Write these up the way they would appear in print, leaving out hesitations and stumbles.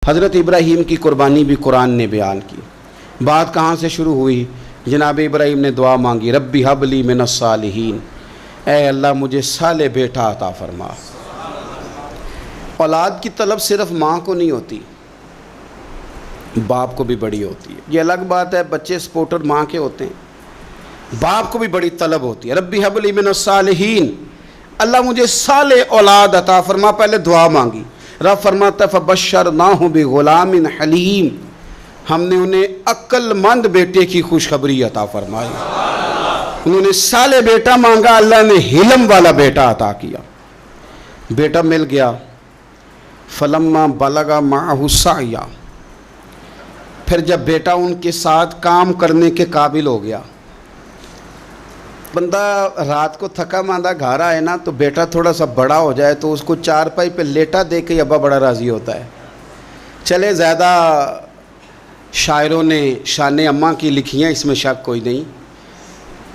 حضرت ابراہیم کی قربانی بھی قرآن نے بیان کی۔ بات کہاں سے شروع ہوئی؟ جناب ابراہیم نے دعا مانگی، ربی حب لی من الصالحین، اے اللہ مجھے صالح بیٹا عطا فرما۔ اولاد کی طلب صرف ماں کو نہیں ہوتی، باپ کو بھی بڑی ہوتی ہے۔ یہ الگ بات ہے، بچے سپورٹر ماں کے ہوتے ہیں، باپ کو بھی بڑی طلب ہوتی ہے۔ ربی حب لی من الصالحین، اللہ مجھے صالح اولاد عطا فرما۔ پہلے دعا مانگی، رب فرماتا فبشرناہ بغلام حلیم، ہم نے انہیں عقل مند بیٹے کی خوشخبری عطا فرمائی۔ انہوں نے صالح بیٹا مانگا، اللہ نے حلم والا بیٹا عطا کیا۔ بیٹا مل گیا۔ فلما بلغ معہ السعی، پھر جب بیٹا ان کے ساتھ کام کرنے کے قابل ہو گیا، بندہ رات کو تھکا ماندہ گھر آئے نا تو بیٹا تھوڑا سا بڑا ہو جائے تو اس کو چارپائی پہ لیٹا دیکھ کے ابا بڑا راضی ہوتا ہے۔ چلے زیادہ شاعروں نے شان اماں کی لکھی ہیں، اس میں شک کوئی نہیں،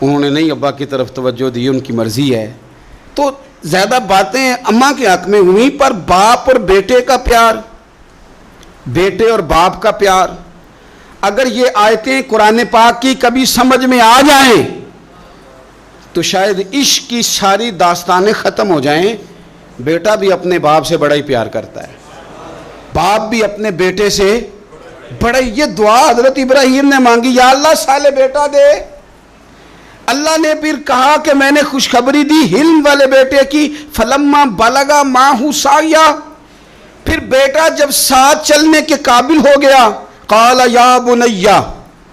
انہوں نے نہیں ابا کی طرف توجہ دی، ان کی مرضی ہے، تو زیادہ باتیں اماں کے حق میں ہوئیں، پر باپ اور بیٹے کا پیار، بیٹے اور باپ کا پیار، اگر یہ آیتیں قرآن پاک کی کبھی سمجھ میں آ جائیں تو شاید عشق کی ساری داستانیں ختم ہو جائیں۔ بیٹا بھی اپنے باپ سے بڑا ہی پیار کرتا ہے، باپ بھی اپنے بیٹے سے بڑا ہی۔ یہ دعا حضرت ابراہیم نے مانگی، یا اللہ صالح بیٹا دے۔ اللہ نے پھر کہا کہ میں نے خوشخبری دی حلم والے بیٹے کی، فلما بلغ معہ السعی، پھر بیٹا جب ساتھ چلنے کے قابل ہو گیا، قال یا بنی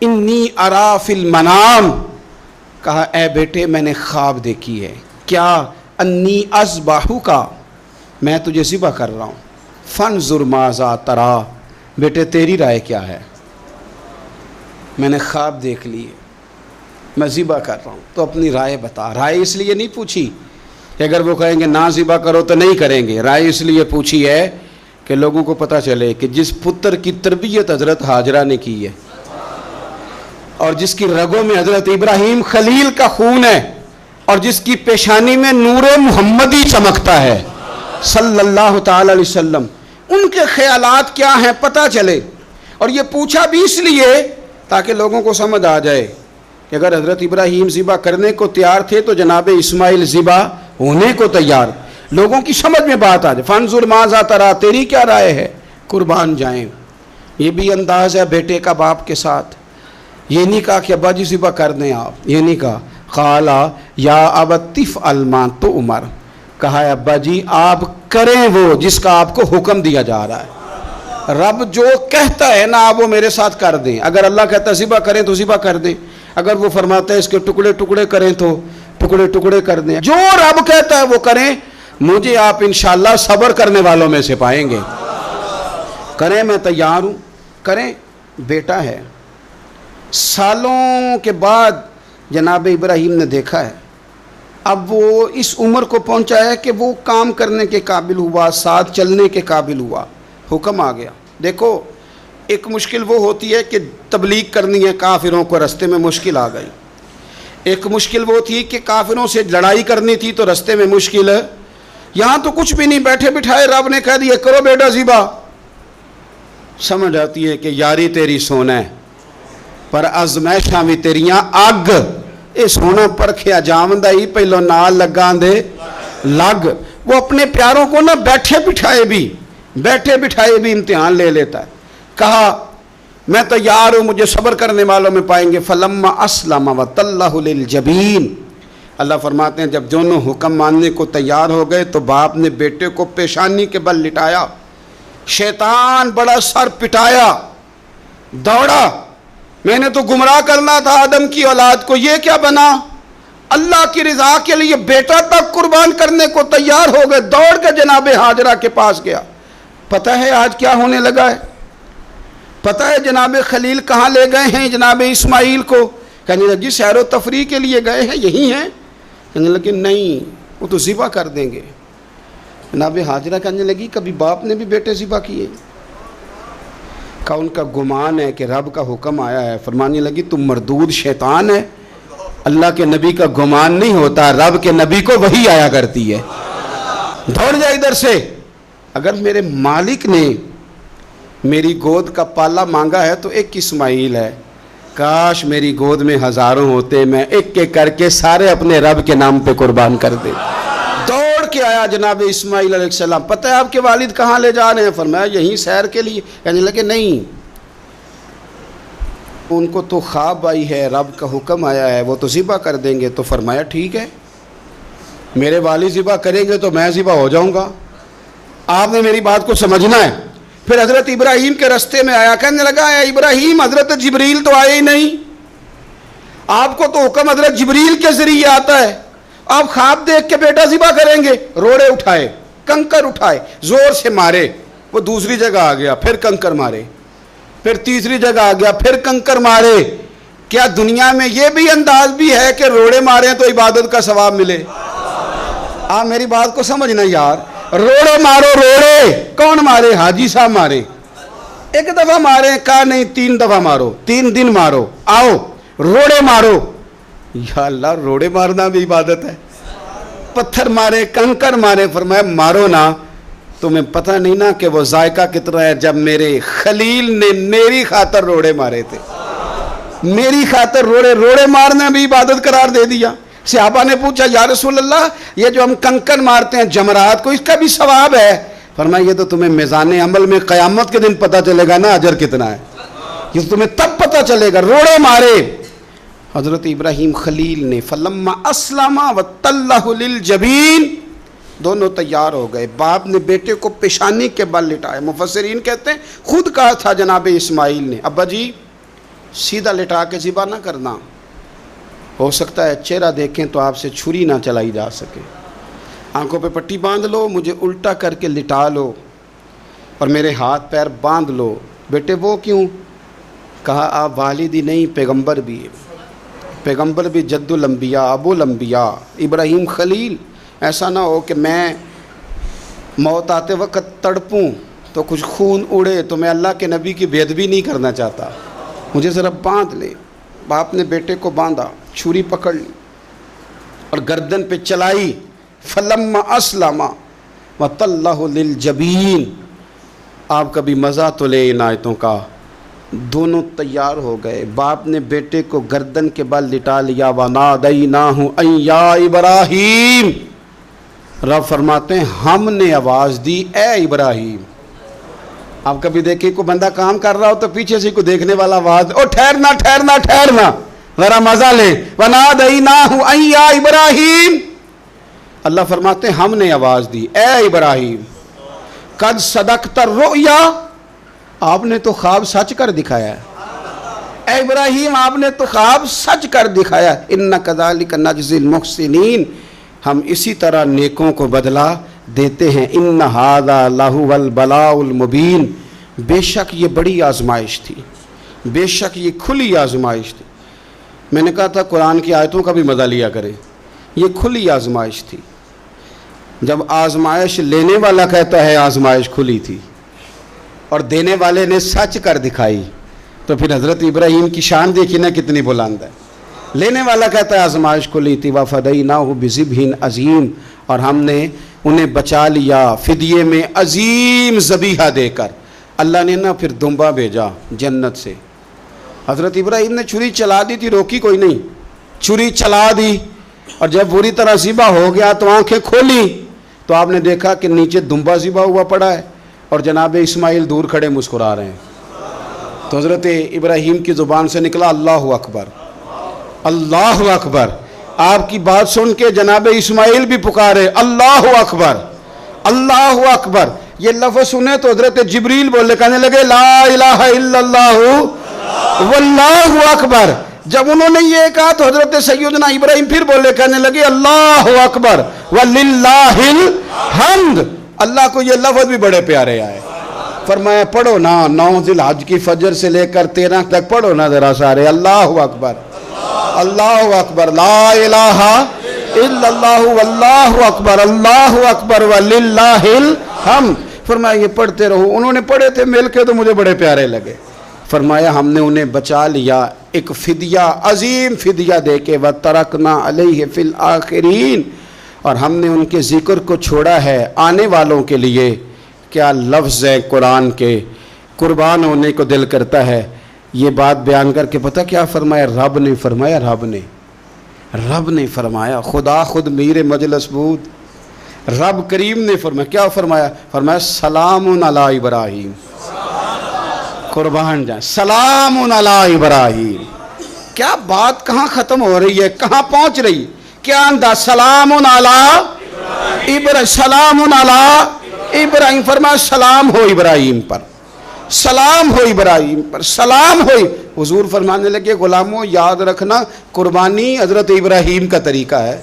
انی ارا فی المنام، کہا اے بیٹے میں نے خواب دیکھی ہے، کیا؟ انی اذبحک، میں تجھے ذبح کر رہا ہوں، فانظر ماذا تری، بیٹے تیری رائے کیا ہے؟ میں نے خواب دیکھ لی، میں ذبح کر رہا ہوں، تو اپنی رائے بتا۔ رائے اس لیے نہیں پوچھی کہ اگر وہ کہیں گے نہ ذبح کرو تو نہیں کریں گے، رائے اس لیے پوچھی ہے کہ لوگوں کو پتہ چلے کہ جس پتر کی تربیت حضرت ہاجرہ نے کی ہے اور جس کی رگوں میں حضرت ابراہیم خلیل کا خون ہے اور جس کی پیشانی میں نور محمدی چمکتا ہے صلی اللہ تعالی علیہ وسلم، ان کے خیالات کیا ہیں پتہ چلے۔ اور یہ پوچھا بھی اس لیے تاکہ لوگوں کو سمجھ آ جائے کہ اگر حضرت ابراہیم ذبح کرنے کو تیار تھے تو جناب اسماعیل ذبح ہونے کو تیار، لوگوں کی سمجھ میں بات آ جائے۔ فانظر ماذا تری، تیری کیا رائے ہے، قربان جائیں۔ یہ بھی انداز ہے بیٹے کا باپ کے ساتھ۔ یہ نہیں کہا کہ ابا جی ذبح کر دیں آپ، یہ نہیں کہا، قال یا ابت افعل ما تؤمر، کہا ہے ابا جی آپ کریں وہ جس کا آپ کو حکم دیا جا رہا ہے۔ رب جو کہتا ہے نا آپ وہ میرے ساتھ کر دیں، اگر اللہ کہتا ہے ذبح کریں تو ذبح کر دیں، اگر وہ فرماتا ہے اس کے ٹکڑے ٹکڑے کریں تو ٹکڑے ٹکڑے کر دیں، جو رب کہتا ہے وہ کریں۔ مجھے آپ انشاءاللہ صبر کرنے والوں میں سے پائیں گے۔ کریں، میں تیار ہوں، کریں۔ بیٹا ہے، سالوں کے بعد جناب ابراہیم نے دیکھا ہے، اب وہ اس عمر کو پہنچا ہے کہ وہ کام کرنے کے قابل ہوا، ساتھ چلنے کے قابل ہوا، حکم آ گیا۔ دیکھو ایک مشکل وہ ہوتی ہے کہ تبلیغ کرنی ہے، کافروں کو رستے میں مشکل آ گئی۔ ایک مشکل وہ تھی کہ کافروں سے لڑائی کرنی تھی تو رستے میں مشکل ہے۔ یہاں تو کچھ بھی نہیں، بیٹھے بٹھائے رب نے کہہ دیا کرو بیٹا ذبح۔ سمجھ آتی ہے کہ یاری تیری سونا ہے پر ازمائشاں بھی تیریاں اگ، اے سونا پرکھیا جامدہ ہی پہلو نال لگان دے لگ۔ وہ اپنے پیاروں کو نہ بیٹھے بٹھائے بھی امتحان لے لیتا ہے۔ کہا میں تیار ہوں، مجھے صبر کرنے والوں میں پائیں گے۔ فلما اسلم وتلہ للجبین، اللہ فرماتے ہیں جب دونوں حکم ماننے کو تیار ہو گئے تو باپ نے بیٹے کو پیشانی کے بل لٹایا، شیطان بڑا سر پٹایا، دوڑا، میں نے تو گمراہ کرنا تھا آدم کی اولاد کو، یہ کیا بنا؟ اللہ کی رضا کے لیے بیٹا تک قربان کرنے کو تیار ہو گئے، دوڑ کے جناب ہاجرہ کے پاس گیا۔ پتہ ہے آج کیا ہونے لگا ہے؟ پتہ ہے جناب خلیل کہاں لے گئے ہیں جناب اسماعیل کو؟ کہنے لگی سیر و تفریح کے لیے گئے ہیں، یہی ہیں؟ کہنے لگی نہیں، وہ تو ذبح کر دیں گے۔ جناب ہاجرہ کہنے لگی کبھی باپ نے بھی بیٹے ذبح کیے؟ کہا ان کا گمان ہے کہ رب کا حکم آیا ہے۔ فرمانے لگی تم مردود شیطان ہے، اللہ کے نبی کا گمان نہیں ہوتا، رب کے نبی کو وحی آیا کرتی ہے، دوڑ جا ادھر سے۔ اگر میرے مالک نے میری گود کا پالا مانگا ہے تو ایک اسماعیل ہے، کاش میری گود میں ہزاروں ہوتے، میں ایک ایک کر کے سارے اپنے رب کے نام پہ قربان کر دے۔ دوڑ کے آیا جناب اسماعیل علیہ السلام، پتہ ہے آپ کے والد کہاں لے جا رہے ہیں؟ فرمایا یہیں سیر کے لیے۔ کہنے لگے نہیں، ان کو تو خواب آئی ہے، رب کا حکم آیا ہے، وہ تو ذبح کر دیں گے۔ تو فرمایا ٹھیک ہے، میرے والد ذبح کریں گے تو میں ذبح ہو جاؤں گا، آپ نے میری بات کو سمجھنا ہے۔ پھر حضرت ابراہیم کے رستے میں آیا، کہنے لگا اے ابراہیم، حضرت جبریل تو آئے ہی نہیں، آپ کو تو حکم حضرت جبریل کے ذریعے آتا ہے، آپ خواب دیکھ کے بیٹا ذبح کریں گے؟ روڑے اٹھائے، کنکر اٹھائے، زور سے مارے، وہ دوسری جگہ آ گیا، پھر کنکر مارے، پھر تیسری جگہ آ گیا، پھر کنکر مارے۔ کیا دنیا میں یہ بھی انداز بھی ہے کہ روڑے ماریں تو عبادت کا ثواب ملے؟ آپ میری بات کو سمجھنا یار، روڑے مارو، روڑے کون مارے؟ حاجی صاحب مارے، ایک دفعہ مارے، کہا نہیں 3 دفعہ مارو، 3 دن مارو، آؤ روڑے مارو۔ یا اللہ، روڑے مارنا بھی عبادت ہے؟ پتھر مارے، کنکر مارے، فرمایا مارو نا، تمہیں پتہ نہیں نا کہ وہ ذائقہ کتنا ہے جب میرے خلیل نے میری خاطر روڑے مارے تھے، میری خاطر روڑے مارنا بھی عبادت قرار دے دیا۔ صحابہ نے پوچھا یا رسول اللہ، یہ جو ہم کنکر مارتے ہیں جمرات کو، اس کا بھی ثواب ہے؟ فرمایا یہ تو تمہیں میزان عمل میں قیامت کے دن پتہ چلے گا نا اجر کتنا ہے، یہ تمہیں تب پتہ چلے گا۔ روڑے مارے حضرت ابراہیم خلیل نے، فلما اسلم وتلہ للجبین، دونوں تیار ہو گئے، باپ نے بیٹے کو پیشانی کے بل لٹایا۔ مفسرین کہتے ہیں خود کہا تھا جناب اسماعیل نے، ابا جی سیدھا لٹا کے ذبح نہ کرنا، ہو سکتا ہے چہرہ دیکھیں تو آپ سے چھری نہ چلائی جا سکے، آنکھوں پہ پٹی باندھ لو، مجھے الٹا کر کے لٹا لو اور میرے ہاتھ پیر باندھ لو۔ بیٹے وہ کیوں؟ کہا آپ والد ہی نہیں، پیغمبر بھی، پیغمبر بھی جد الانبیاء، ابو الانبیاء ابراہیم خلیل۔ ایسا نہ ہو کہ میں موت آتے وقت تڑپوں تو کچھ خون اڑے، تو میں اللہ کے نبی کی بے ادبی نہیں کرنا چاہتا، مجھے ذرا باندھ لے۔ باپ نے بیٹے کو باندھا، چھری پکڑ لی اور گردن پہ چلائی، فلما اسلم وتلہ للجبین۔ آپ کبھی مزہ تو لے ان آیتوں کا، دونوں تیار ہو گئے، باپ نے بیٹے کو گردن کے بل لٹا لیا، وَنَادَيْنَاهُ أَن يَا إِبْرَاهِيمُ، رب فرماتے ہیں ہم نے آواز دی اے ابراہیم۔ آپ کبھی دیکھیں کوئی بندہ کام کر رہا ہو تو پیچھے سے کوئی دیکھنے والا آواز، او ٹھہرنا ٹھہرنا ٹھہرنا، ذرا مزہ لے، وَنَادَيْنَاهُ أَن يَا إِبْرَاهِيمُ، اللہ فرماتے ہیں ہم نے آواز دی اے ابراہیم، قد صدقت الرؤیا، آپ نے تو خواب سچ کر دکھایا ہے، اے ابراہیم آپ نے تو خواب سچ کر دکھایا، اِنَّ كَذَلِكَ نَجْزِي الْمُحْسِنِينَ، ہم اسی طرح نیکوں کو بدلہ دیتے ہیں، اِنَّ هَذَا لَهُوَ الْبَلَاءُ الْمُبِينُ، بے شک یہ بڑی آزمائش تھی، بے شک یہ کھلی آزمائش تھی۔ میں نے کہا تھا قرآن کی آیتوں کا بھی مزہ لیا کرے، یہ کھلی آزمائش تھی۔ جب آزمائش لینے والا کہتا ہے آزمائش کھلی تھی اور دینے والے نے سچ کر دکھائی، تو پھر حضرت ابراہیم کی شان دیکھی نا کتنی بلند ہے۔ لینے والا کہتا ہے آزمائش کھلی تھی، وَفَدَيْنَاهُ بِذِبْحٍ عَظِيمٍ، اور ہم نے انہیں بچا لیا فدیے میں عظیم ذبیحہ دے کر۔ اللہ نے نا پھر دمبا بھیجا جنت سے، حضرت ابراہیم نے چھری چلا دی تھی، روکی کوئی نہیں، چھری چلا دی، اور جب پوری طرح ذبح ہو گیا تو آنکھیں کھولی تو آپ نے دیکھا کہ نیچے دمبا ذبح ہوا پڑا ہے اور جناب اسماعیل دور کھڑے مسکرا رہے ہیں۔ تو حضرت ابراہیم کی زبان سے نکلا اللہ اکبر، اللہ اکبر۔ آپ کی بات سن کے جناب اسماعیل بھی پکارے اللہ اکبر، اللہ اکبر۔ یہ لفظ سنے تو حضرت جبریل بولے، کہنے لگے لا الہ الا اللہ واللہ اکبر۔ جب انہوں نے یہ کہا تو حضرت سیدنا ابراہیم پھر بولے، کہنے لگے اللہ اکبر وللہ الحمد۔ اللہ کو یہ لفظ بھی بڑے پیارے آئے، فرمایا پڑھو نا 9 ذی الحج کی فجر سے لے کر 13 تک پڑھو نا ذرا سارے، اللہ اکبر اللہ اکبر، لا الہ الا اللہ واللہ اکبر، اللہ اکبر وللہ الحمد۔ فرمایا یہ پڑھتے رہو۔ انہوں نے پڑھے تھے مل کے تو مجھے بڑے پیارے لگے۔ فرمایا ہم نے انہیں بچا لیا ایک فدیہ، عظیم فدیہ دے کے، وَتَرَكْنَا عَلَيْهِ فِي الْآخِرِينَ، اور ہم نے ان کے ذکر کو چھوڑا ہے آنے والوں کے لیے۔ کیا لفظ ہے قرآن کے، قربان ہونے کو دل کرتا ہے. یہ بات بیان کر کے پتہ کیا فرمایا؟ رب نے فرمایا خدا خود میر مجلس بود، رب کریم نے فرمایا. کیا فرمایا؟ فرمایا سلام علی ابراہیم. قربان جائیں، سلام علی ابراہیم. کیا بات کہاں ختم ہو رہی ہے، کہاں پہنچ رہی؟ کیا انداز؟ سلام علی ابراہیم، سلام علی ابراہیم. فرمایا سلام ہو ابراہیم پر، سلام ہو ابراہیم پر، سلام ہو. حضور فرمانے لگے غلاموں یاد رکھنا قربانی حضرت ابراہیم کا طریقہ ہے.